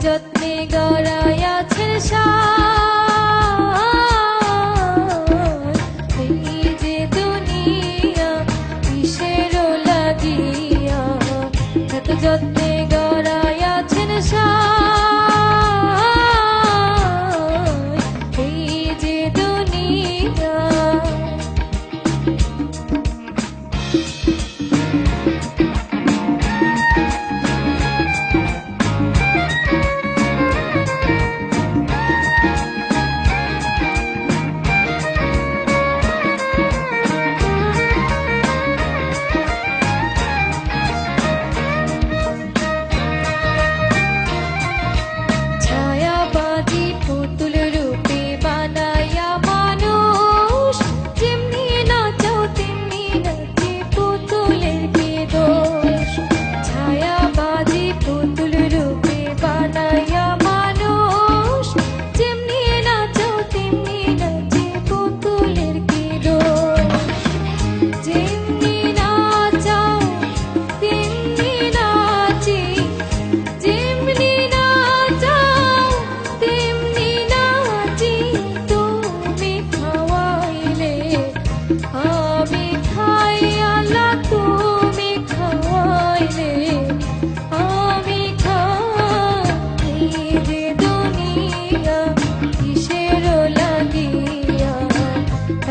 যত্নে গড়াইয়াছেন এই যে দুনিয়া কিসের লাগিয়া, এত যত্নে গড়াইয়াছেন এই যে দুনিয়া।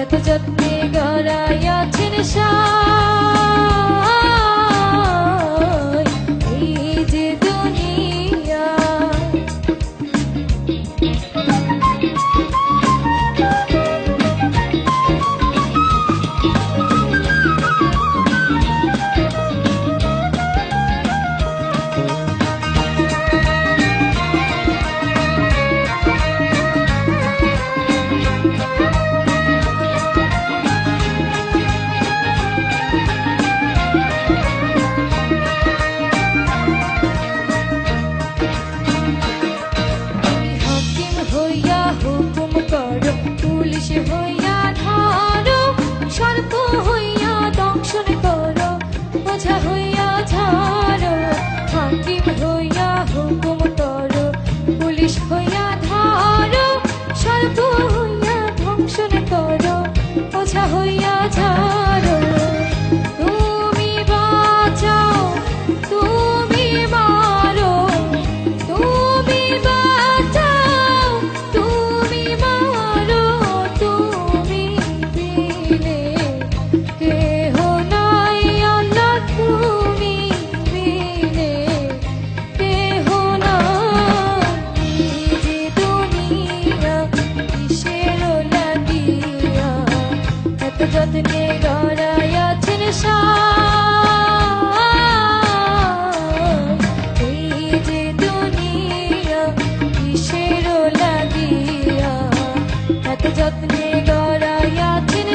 এত যত্নে গড়াইয়াছেন এই যে দুনিয়া। পুলিশ হইয়া ধরো, সর্প হইয়া দংশন করো, ওঝা হইয়া ঝাড়ো। হাকিম হইয়া হুকুম করো, পুলিশ হইয়া ধরো, সর্প হইয়া দংশন করো, ওঝা হইয়া ঝাড়ো। তুমি বাঁচাও, তুমি মারো, তুমি বাঁচাও, তুমি মারো, তুমি বিনে কেহ নাই আল্লাহ, তুমি বিনে কেহ নাই। যে দুনিয়া কিসের লাগিয়া, এত যত্নে গড়াইয়াছেন এই যে দুনিয়া কিসের লাগিয়া, এত যত্নে গড়াইয়াছেন